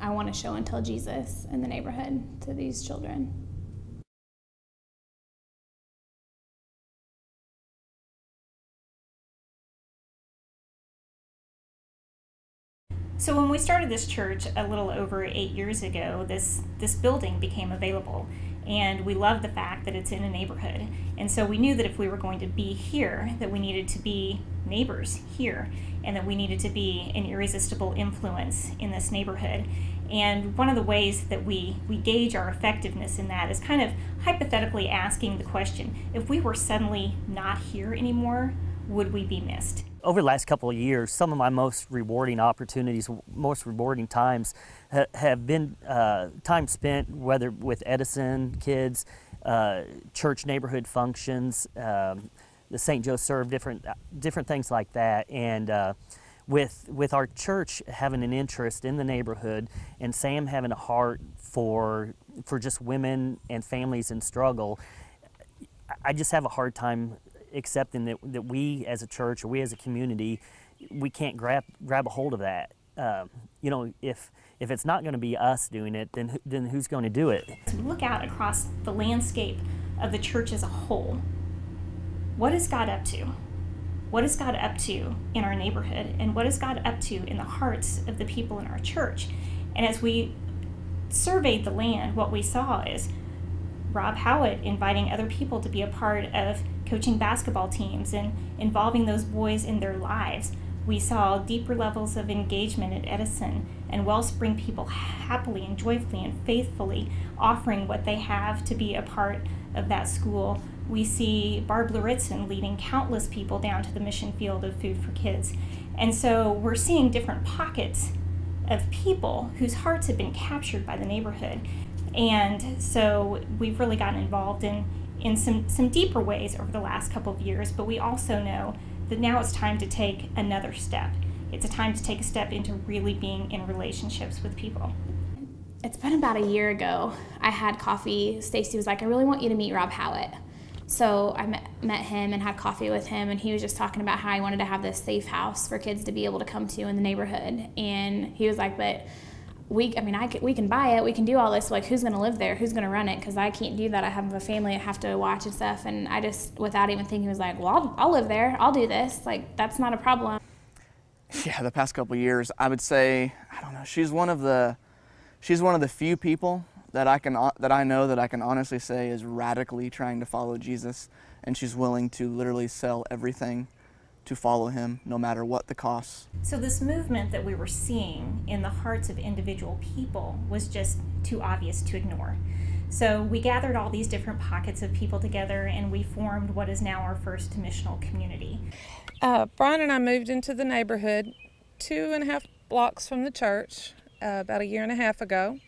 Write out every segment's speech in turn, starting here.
I want to show and tell Jesus in the neighborhood to these children. So when we started this church a little over 8 years ago, this building became available, and we love the fact that it's in a neighborhood. And so we knew that if we were going to be here, that we needed to be neighbors here, and that we needed to be an irresistible influence in this neighborhood. And one of the ways that we gauge our effectiveness in that is kind of hypothetically asking the question, if we were suddenly not here anymore, would we be missed? Over the last couple of years, some of my most rewarding opportunities, most rewarding times have been time spent, whether with Edison kids, church neighborhood functions, the St. Joe Serve, different things like that. And with our church having an interest in the neighborhood, and Sam having a heart for just women and families in struggle, I just have a hard time accepting that we as a church or we as a community, we can't grab a hold of that. You know, if it's not going to be us doing it, then who's going to do it? As we look out across the landscape of the church as a whole, what is God up to? What is God up to in our neighborhood? And what is God up to in the hearts of the people in our church? And as we surveyed the land, what we saw is Rob Howitt inviting other people to be a part of coaching basketball teams and involving those boys in their lives. We saw deeper levels of engagement at Edison, and Wellspring people happily and joyfully and faithfully offering what they have to be a part of that school. We see Barb Luritzen leading countless people down to the mission field of Food for Kids. And so we're seeing different pockets of people whose hearts have been captured by the neighborhood. And so we've really gotten involved in some deeper ways over the last couple of years, but we also know that now it's time to take another step. It's a time to take a step into really being in relationships with people. It's been about a year ago. I had coffee. Stacy was like, I really want you to meet Rob Howitt. So I met him and had coffee with him, and he was just talking about how he wanted to have this safe house for kids to be able to come to in the neighborhood. And he was like, but we can buy it, we can do all this, like who's going to live there, who's going to run it, because I can't do that, I have a family I have to watch and stuff. And I just, without even thinking, was like, well, I'll live there, I'll do this, like that's not a problem. Yeah, the past couple of years, I would say, I don't know, she's one of the few people that I know that I can honestly say is radically trying to follow Jesus, and she's willing to literally sell everything to follow him, no matter what the costs. So this movement that we were seeing in the hearts of individual people was just too obvious to ignore. So we gathered all these different pockets of people together, and we formed what is now our first missional community. Brian and I moved into the neighborhood 2.5 blocks from the church about a year and a half ago.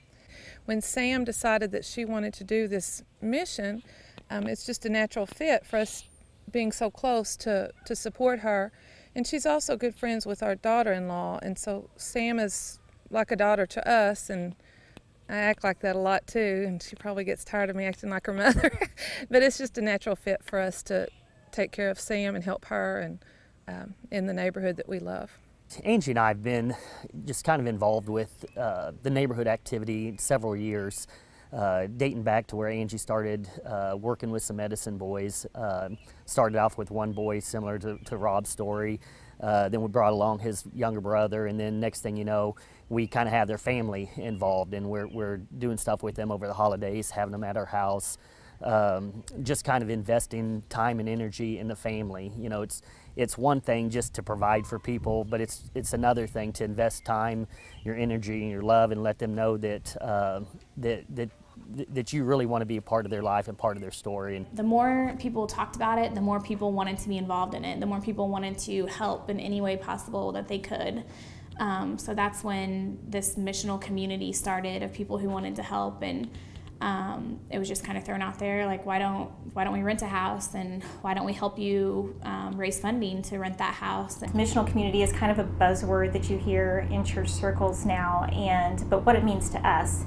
When Sam decided that she wanted to do this mission, it's just a natural fit for us being so close to support her. And she's also good friends with our daughter-in-law, and so Sam is like a daughter to us, and I act like that a lot too, and she probably gets tired of me acting like her mother. But it's just a natural fit for us to take care of Sam and help her and in the neighborhood that we love. Angie and I have been just kind of involved with the neighborhood activity several years, dating back to where Angie started working with some Edison boys. Started off with one boy similar to Rob's story. Then we brought along his younger brother, and then next thing you know, we kind of have their family involved, and we're doing stuff with them over the holidays, having them at our house, just kind of investing time and energy in the family. You know, it's one thing just to provide for people, but it's another thing to invest time, your energy, and your love, and let them know that that you really want to be a part of their life and part of their story. And the more people talked about it, the more people wanted to be involved in it, the more people wanted to help in any way possible that they could. So that's when this missional community started of people who wanted to help, and it was just kind of thrown out there, like, why don't we rent a house, and why don't we help you raise funding to rent that house? Missional community is kind of a buzzword that you hear in church circles now, but what it means to us,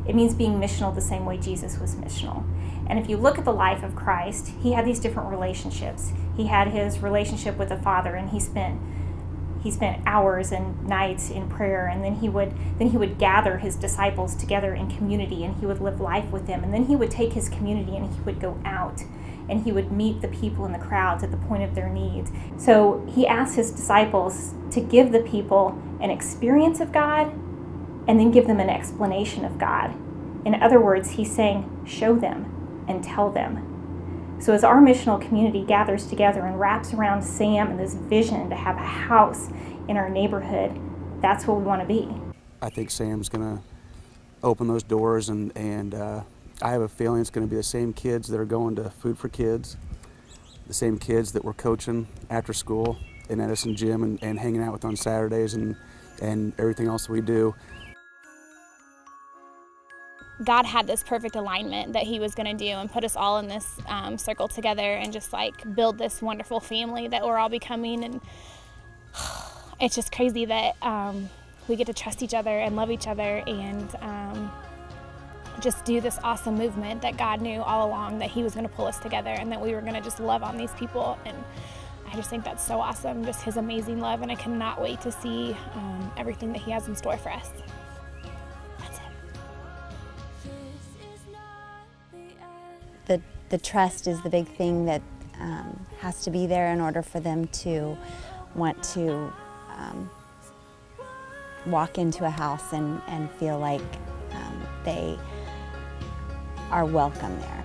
it means being missional the same way Jesus was missional. And if you look at the life of Christ, he had these different relationships. He had his relationship with the Father, and he spent He spent hours and nights in prayer, and then he would gather his disciples together in community, and he would live life with them. And then he would take his community and he would go out and he would meet the people in the crowds at the point of their needs. So he asked his disciples to give the people an experience of God and then give them an explanation of God. In other words, he's saying, show them and tell them. So as our missional community gathers together and wraps around Sam and this vision to have a house in our neighborhood, that's what we want to be. I think Sam's going to open those doors, and I have a feeling it's going to be the same kids that are going to Food for Kids, the same kids that we're coaching after school in Edison Gym and hanging out with on Saturdays and everything else we do. God had this perfect alignment that he was going to do and put us all in this circle together and just like build this wonderful family that we're all becoming. And it's just crazy that we get to trust each other and love each other and just do this awesome movement that God knew all along that he was going to pull us together and that we were going to just love on these people. And I just think that's so awesome, just his amazing love, and I cannot wait to see everything that he has in store for us. The trust is the big thing that has to be there in order for them to want to walk into a house and feel like they are welcome there.